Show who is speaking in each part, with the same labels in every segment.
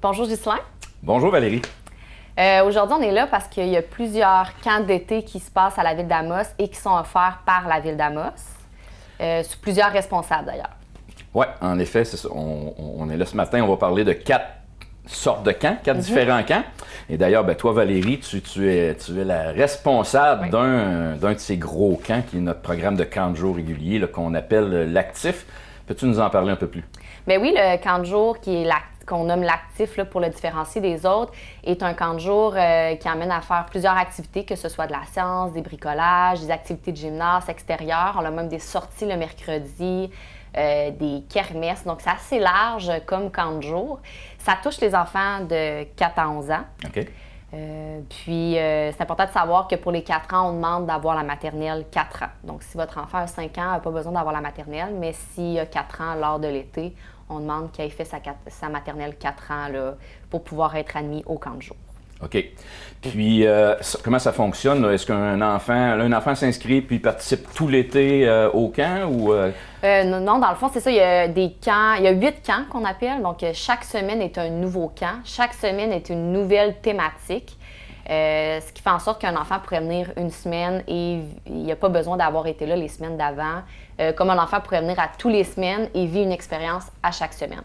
Speaker 1: Bonjour Ghislain.
Speaker 2: Bonjour Valérie.
Speaker 1: Aujourd'hui, on est là parce qu'il y a plusieurs camps d'été qui se passent à la ville d'Amos et qui sont offerts par la ville d'Amos, sous plusieurs responsables d'ailleurs.
Speaker 2: Oui, en effet, c'est ça. On est là ce matin, on va parler de 4 sortes de camps, 4 différents camps. Et d'ailleurs, toi Valérie, tu es la responsable d'un de ces gros camps qui est notre programme de camp de jour régulier là, qu'on appelle l'Actif. Peux-tu nous en parler un peu plus?
Speaker 1: Bien oui, le camp de jour qu'on nomme l'Actif pour le différencier des autres, est un camp de jour qui amène à faire plusieurs activités, que ce soit de la science, des bricolages, des activités de gymnase extérieures. On a même des sorties le mercredi, des kermesses. Donc, c'est assez large comme camp de jour. Ça touche les enfants de 4 à 11 ans.
Speaker 2: OK.
Speaker 1: C'est important de savoir que pour les 4 ans, on demande d'avoir la maternelle 4 ans. Donc, si votre enfant a 5 ans, il n'a pas besoin d'avoir la maternelle, mais s'il a 4 ans lors de l'été, on demande qu'il ait fait sa maternelle 4 ans là, pour pouvoir être admis au camp de jour.
Speaker 2: OK. Puis, comment ça fonctionne? Là? Est-ce qu'un enfant s'inscrit puis participe tout l'été au camp? Ou,
Speaker 1: Non, dans le fond, c'est ça. Il y a des camps. Il y a 8 camps qu'on appelle. Donc, chaque semaine est un nouveau camp. Chaque semaine est une nouvelle thématique. Ce qui fait en sorte qu'un enfant pourrait venir une semaine et il n'y a pas besoin d'avoir été là les semaines d'avant. Comme un enfant pourrait venir à tous les semaines et vivre une expérience à chaque semaine.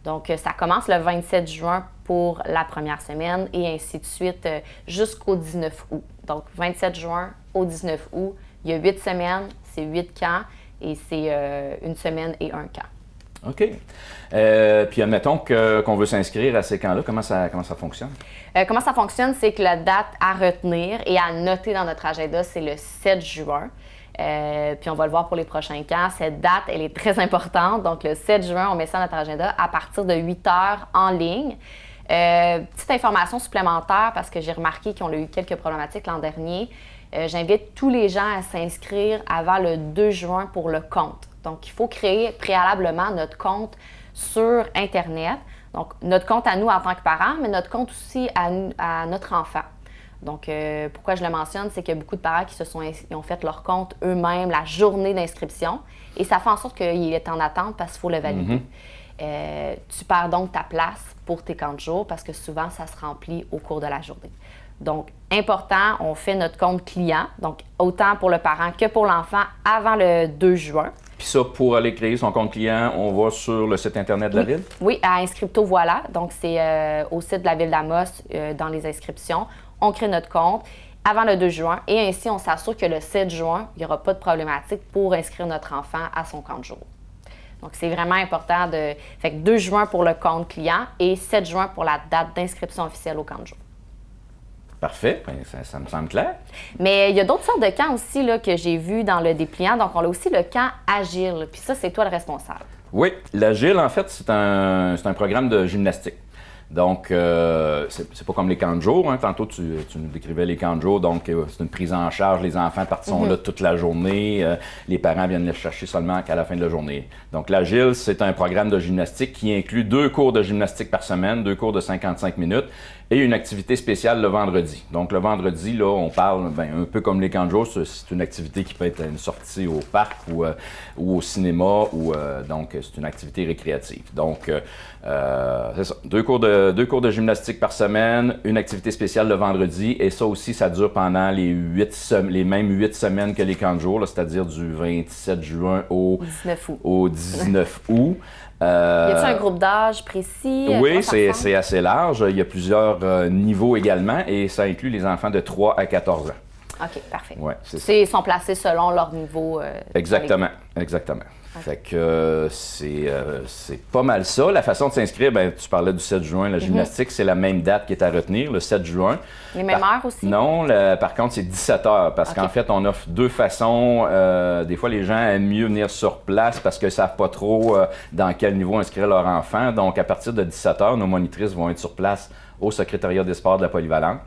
Speaker 1: Donc, ça commence le 27 juin pour la première semaine et ainsi de suite jusqu'au 19 août. Donc, 27 juin au 19 août, il y a 8 semaines, c'est 8 camps et c'est une semaine et un camp.
Speaker 2: OK. Puis admettons qu'on veut s'inscrire à ces camps-là, comment ça fonctionne?
Speaker 1: Comment ça fonctionne, c'est que la date à retenir et à noter dans notre agenda, c'est le 7 juin. Puis on va le voir pour les prochains camps. Cette date, elle est très importante. Donc, le 7 juin, on met ça dans notre agenda à partir de 8 heures en ligne. Petite information supplémentaire, parce que j'ai remarqué qu'on a eu quelques problématiques l'an dernier. J'invite tous les gens à s'inscrire avant le 2 juin pour le compte. Donc, il faut créer préalablement notre compte sur Internet. Donc, notre compte à nous en tant que parents, mais notre compte aussi à notre enfant. Donc, pourquoi je le mentionne, c'est qu'il y a beaucoup de parents qui ont fait leur compte eux-mêmes la journée d'inscription et ça fait en sorte qu'il est en attente parce qu'il faut le valider. Tu perds donc ta place pour tes camps de jour parce que souvent, ça se remplit au cours de la journée. Donc, important, on fait notre compte client, donc autant pour le parent que pour l'enfant avant le 2 juin.
Speaker 2: Puis ça, pour aller créer son compte client, on va sur le site Internet de la Ville?
Speaker 1: Oui, à Inscripto Voilà. Donc, c'est au site de la Ville d'Amos, dans les inscriptions. On crée notre compte avant le 2 juin et ainsi, on s'assure que le 7 juin, il n'y aura pas de problématique pour inscrire notre enfant à son camp de jour. Donc, c'est vraiment important Fait que 2 juin pour le compte client et 7 juin pour la date d'inscription officielle au camp de jour.
Speaker 2: Parfait, ça me semble clair.
Speaker 1: Mais il y a d'autres sortes de camps aussi là, que j'ai vus dans le dépliant. Donc, on a aussi le camp Agile. Puis ça, c'est toi le responsable.
Speaker 2: Oui, l'Agile, en fait, c'est un programme de gymnastique. Donc, c'est pas comme les camps de jour. Hein. Tantôt, tu nous décrivais les camps de jour. Donc, c'est une prise en charge. Les enfants sont là toute la journée. Les parents viennent les chercher seulement qu'à la fin de la journée. Donc, l'Agile, c'est un programme de gymnastique qui inclut 2 cours de gymnastique par semaine, 2 cours de 55 minutes et une activité spéciale le vendredi. Donc, le vendredi, là, on parle un peu comme les camps de jour. C'est une activité qui peut être une sortie au parc ou au cinéma. Donc, c'est une activité récréative. Donc, c'est ça. 2 cours de gymnastique par semaine, une activité spéciale le vendredi, et ça aussi, ça dure pendant les mêmes 8 semaines que les camps de jour, là, c'est-à-dire du 27 juin au 19 août.
Speaker 1: Y a-t-il un groupe d'âge précis?
Speaker 2: Oui, c'est assez large. Il y a plusieurs niveaux également, et ça inclut les enfants de 3 à 14 ans.
Speaker 1: OK, parfait.
Speaker 2: Ouais,
Speaker 1: Ils sont placés selon leur niveau.
Speaker 2: Exactement. Okay. Fait que c'est pas mal ça. La façon de s'inscrire, tu parlais du 7 juin, la gymnastique, c'est la même date qui est à retenir, le 7 juin.
Speaker 1: Les mêmes heures aussi?
Speaker 2: Non, par contre, c'est 17 heures, parce qu'en fait, on offre 2 façons. Des fois, les gens aiment mieux venir sur place parce qu'ils ne savent pas trop dans quel niveau inscrire leur enfant. Donc, à partir de 17 heures, nos monitrices vont être sur place au secrétariat des sports de la Polyvalente.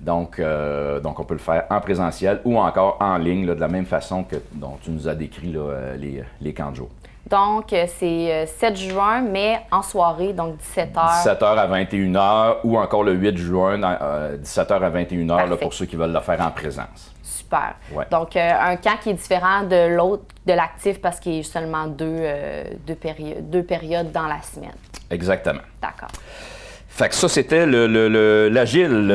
Speaker 2: Donc, on peut le faire en présentiel ou encore en ligne, là, de la même façon dont tu nous as décrit là, les camps de jour.
Speaker 1: Donc, c'est 7 juin, mais en soirée, donc 17h.
Speaker 2: 17h à 21h ou encore le 8 juin, 17h à 21h là, pour ceux qui veulent le faire en présence.
Speaker 1: Super.
Speaker 2: Ouais.
Speaker 1: Donc, un camp qui est différent de l'autre, de l'actif, parce qu'il y a seulement deux périodes dans la semaine.
Speaker 2: Exactement.
Speaker 1: D'accord.
Speaker 2: Fait que ça, c'était l'agile.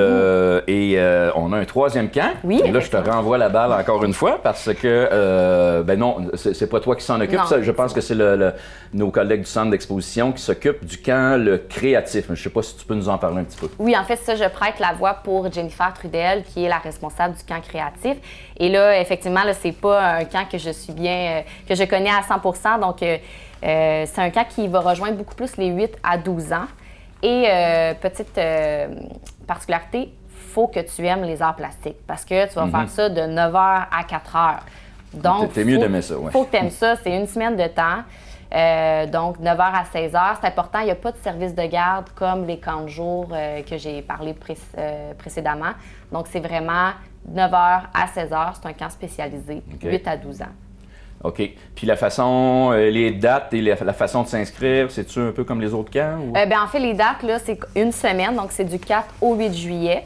Speaker 2: Et on a un troisième camp.
Speaker 1: Oui,
Speaker 2: et là, je te renvoie la balle encore une fois parce que, ben non, c'est pas toi qui s'en occupe. Ça, je pense que c'est nos collègues du centre d'exposition qui s'occupent du camp le créatif. Je sais pas si tu peux nous en parler un petit peu.
Speaker 1: Oui, en fait, ça, je prête la voix pour Jennifer Trudel, qui est la responsable du camp créatif. Et là, effectivement, là, c'est pas un camp que je suis bien, que je connais à 100%. Donc, c'est un camp qui va rejoindre beaucoup plus les 8 à 12 ans. Et petite particularité, il faut que tu aimes les arts plastiques parce que tu vas faire ça de 9h à 4h. Donc,
Speaker 2: t'es mieux d'aimer ça, oui.
Speaker 1: Il faut que tu aimes ça. C'est une semaine de temps. Donc, 9h à 16h. C'est important, il n'y a pas de service de garde comme les camps de jour que j'ai parlé précédemment. Donc, c'est vraiment 9h à 16h. C'est un camp spécialisé, 8 à 12 ans.
Speaker 2: OK. Puis la façon, les dates et la façon de s'inscrire, c'est-tu un peu comme les autres camps? Ou?
Speaker 1: En fait, les dates, là, c'est une semaine. Donc, c'est du 4 au 8 juillet.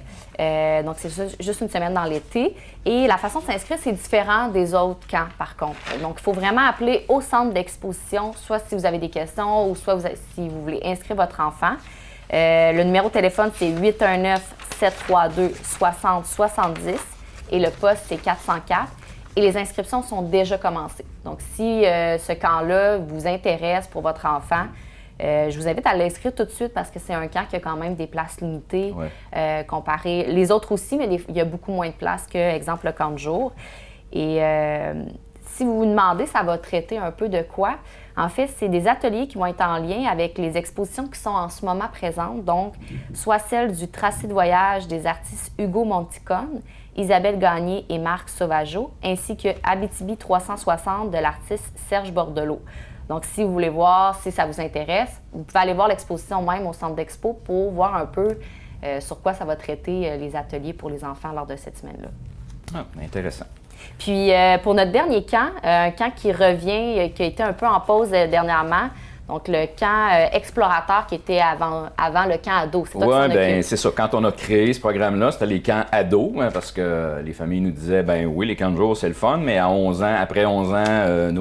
Speaker 1: Donc, c'est juste une semaine dans l'été. Et la façon de s'inscrire, c'est différent des autres camps, par contre. Donc, il faut vraiment appeler au centre d'exposition, soit si vous avez des questions ou soit si vous voulez inscrire votre enfant. Le numéro de téléphone, c'est 819-732-6070 et le poste, c'est 404. Et les inscriptions sont déjà commencées. Donc, si ce camp-là vous intéresse pour votre enfant, je vous invite à l'inscrire tout de suite parce que c'est un camp qui a quand même des places limitées comparé. Les autres aussi, mais il y a beaucoup moins de places que, exemple, le camp de jour. Et si vous vous demandez, ça va traiter un peu de quoi? En fait, c'est des ateliers qui vont être en lien avec les expositions qui sont en ce moment présentes. Donc, soit celle du tracé de voyage des artistes Hugo Monticone, Isabelle Gagné et Marc Sauvageau, ainsi que Abitibi 360 de l'artiste Serge Bordelot. Donc, si vous voulez voir, si ça vous intéresse, vous pouvez aller voir l'exposition même au centre d'expo pour voir un peu sur quoi ça va traiter les ateliers pour les enfants lors de cette semaine-là.
Speaker 2: Ah, intéressant.
Speaker 1: Puis, pour notre dernier camp, un camp qui revient, qui a été un peu en pause dernièrement, donc le camp explorateur qui était avant le camp ado.
Speaker 2: Oui, bien, c'est ça. Quand on a créé ce programme-là, c'était les camps ados, hein, parce que les familles nous disaient, ben oui, les camps de jour, c'est le fun, mais à 11 ans, après 11 ans,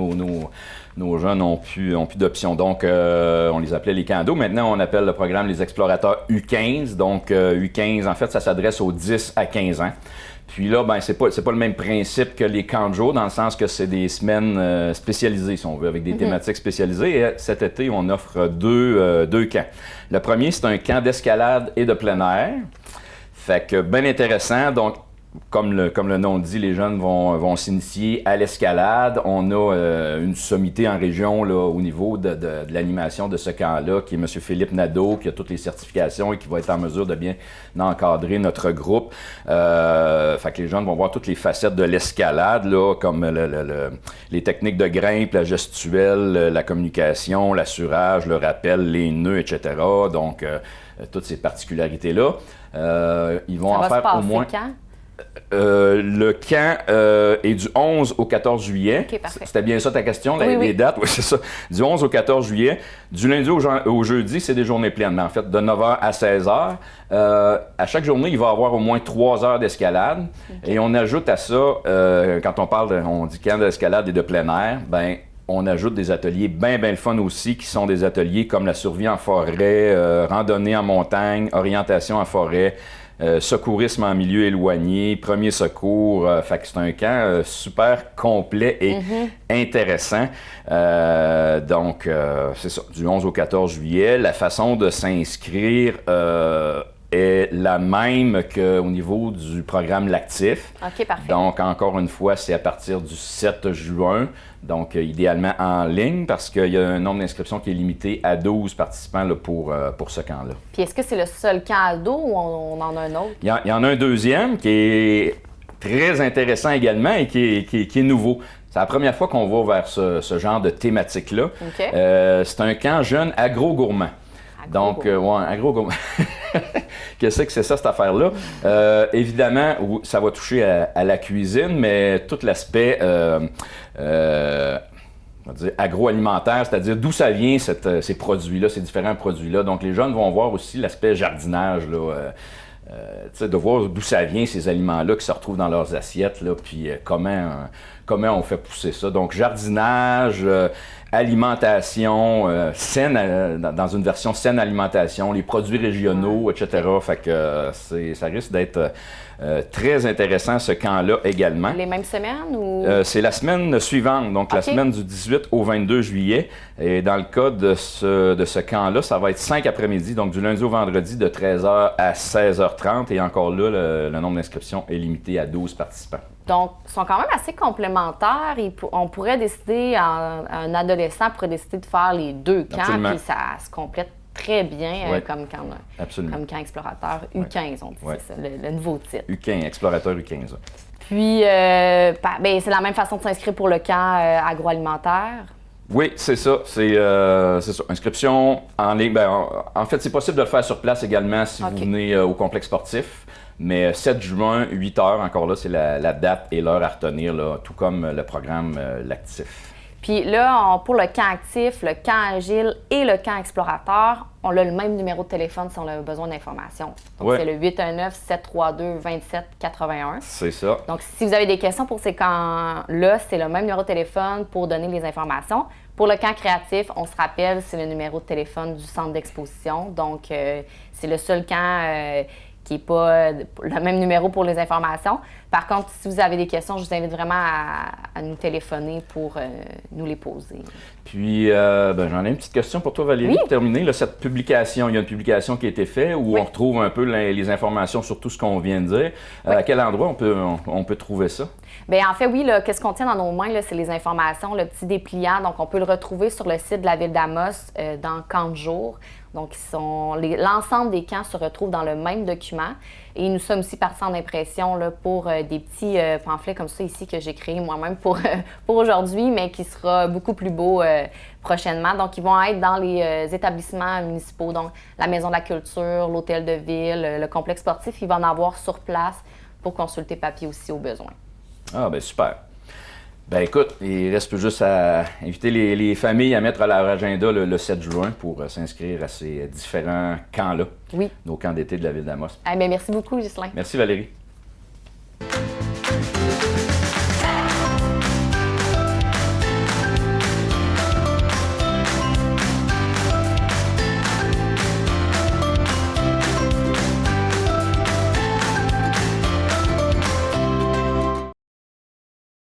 Speaker 2: nos jeunes n'ont plus d'options. Donc, on les appelait les camps ados. Maintenant, on appelle le programme les explorateurs U15. Donc, U15, en fait, ça s'adresse aux 10 à 15 ans. Puis là, ben c'est pas le même principe que les camps de jour, dans le sens que c'est des semaines spécialisées, si on veut, avec des thématiques spécialisées. Et cet été, on offre deux camps. Le premier, c'est un camp d'escalade et de plein air. Fait que bien intéressant. Donc, comme le nom le dit, les jeunes vont s'initier à l'escalade. On a une sommité en région là, au niveau de l'animation de ce camp-là, qui est M. Philippe Nadeau, qui a toutes les certifications et qui va être en mesure de bien encadrer notre groupe. Fait que les jeunes vont voir toutes les facettes de l'escalade, là, comme les techniques de grimpe, la gestuelle, la communication, l'assurage, le rappel, les nœuds, etc. Donc, toutes ces particularités-là. Ils vont en faire au moins...
Speaker 1: Quand?
Speaker 2: Le camp est du 11 au 14 juillet.
Speaker 1: Okay, parfait.
Speaker 2: C'était bien ça ta question,
Speaker 1: oui.
Speaker 2: Les dates? Oui, c'est ça. Du 11 au 14 juillet. Du lundi au jeudi, c'est des journées pleines. Mais en fait, de 9h à 16h. À chaque journée, il va y avoir au moins 3 heures d'escalade. Okay. Et on ajoute à ça, quand on dit camp d'escalade et de plein air, ben on ajoute des ateliers bien le fun aussi, qui sont des ateliers comme la survie en forêt, randonnée en montagne, orientation en forêt, secourisme en milieu éloigné, premier secours. Fait que c'est un camp super complet et intéressant. Donc, c'est ça, du 11 au 14 juillet. La façon de s'inscrire est la même qu'au niveau du programme L'Actif.
Speaker 1: OK, parfait.
Speaker 2: Donc, encore une fois, c'est à partir du 7 juin. Donc, idéalement en ligne, parce qu'il y a un nombre d'inscriptions qui est limité à 12 participants là, pour ce camp-là.
Speaker 1: Puis, est-ce que c'est le seul camp ado ou on en a un autre?
Speaker 2: Il y en a un deuxième qui est très intéressant également et qui est nouveau. C'est la première fois qu'on va vers ce genre de thématique-là.
Speaker 1: Okay.
Speaker 2: C'est un camp jeune agro-gourmand. Donc, agro-gourmand. Qu'est-ce que c'est ça, cette affaire-là? Évidemment, ça va toucher à la cuisine, mais tout l'aspect on va dire agroalimentaire, c'est-à-dire d'où ça vient ces produits-là, ces différents produits-là. Donc, les jeunes vont voir aussi l'aspect jardinage, là, de voir d'où ça vient, ces aliments-là qui se retrouvent dans leurs assiettes, là, puis comment on fait pousser ça. Donc, jardinage, alimentation saine, dans une version saine alimentation, les produits régionaux, etc. Fait que ça risque d'être très intéressant ce camp-là également.
Speaker 1: Les mêmes semaines ou?
Speaker 2: C'est la semaine suivante, donc la semaine du 18 au 22 juillet. Et dans le cas de ce camp-là, ça va être 5 après-midi, donc du lundi au vendredi de 13h à 16h30. Et encore là, le nombre d'inscriptions est limité à 12 participants.
Speaker 1: Donc, ils sont quand même assez complémentaires. On pourrait décider, un adolescent pourrait décider de faire les deux camps,
Speaker 2: Absolument.
Speaker 1: puis ça se complète très bien comme camp explorateur U15, on dit ça, le nouveau titre.
Speaker 2: U15, explorateur U15.
Speaker 1: Puis, c'est la même façon de s'inscrire pour le camp agroalimentaire.
Speaker 2: Oui, c'est ça. C'est ça. Inscription en ligne. En fait, c'est possible de le faire sur place également si vous venez au complexe sportif. Mais 7 juin, 8 h, encore là, c'est la date et l'heure à retenir, là, tout comme le programme L'Actif.
Speaker 1: Puis là, pour le camp actif, le camp agile et le camp explorateur, on a le même numéro de téléphone si on a besoin d'informations. Donc, c'est le 819-732-2781.
Speaker 2: C'est ça.
Speaker 1: Donc, si vous avez des questions pour ces camps-là, c'est le même numéro de téléphone pour donner les informations. Pour le camp créatif, on se rappelle, c'est le numéro de téléphone du centre d'exposition. Donc, c'est le seul camp qui n'est pas le même numéro pour les informations. Par contre, si vous avez des questions, je vous invite vraiment à nous téléphoner pour nous les poser.
Speaker 2: Puis, j'en ai une petite question pour toi, Valérie, pour terminer. Là, cette publication, il y a une publication qui a été faite où on retrouve un peu les informations sur tout ce qu'on vient de dire. À quel endroit on peut trouver ça?
Speaker 1: Bien, en fait, oui, qu'est-ce qu'on tient dans nos mains, c'est les informations, le petit dépliant. Donc, on peut le retrouver sur le site de la Ville d'Amos dans Camp de jour. Donc, l'ensemble des camps se retrouvent dans le même document. Et nous sommes aussi partis en impression pour des petits pamphlets comme ça ici que j'ai créés moi-même pour aujourd'hui, mais qui sera beaucoup plus beau prochainement. Donc, ils vont être dans les établissements municipaux, donc la Maison de la Culture, l'Hôtel de Ville, le complexe sportif. Il va en avoir sur place pour consulter papier aussi au besoin.
Speaker 2: Ah, bien, super. Ben écoute, il reste plus juste à inviter les familles à mettre à leur agenda le 7 juin pour s'inscrire à ces différents camps-là.
Speaker 1: Oui.
Speaker 2: Nos camps d'été de la Ville d'Amos.
Speaker 1: Merci beaucoup, Ghislain.
Speaker 2: Merci Valérie.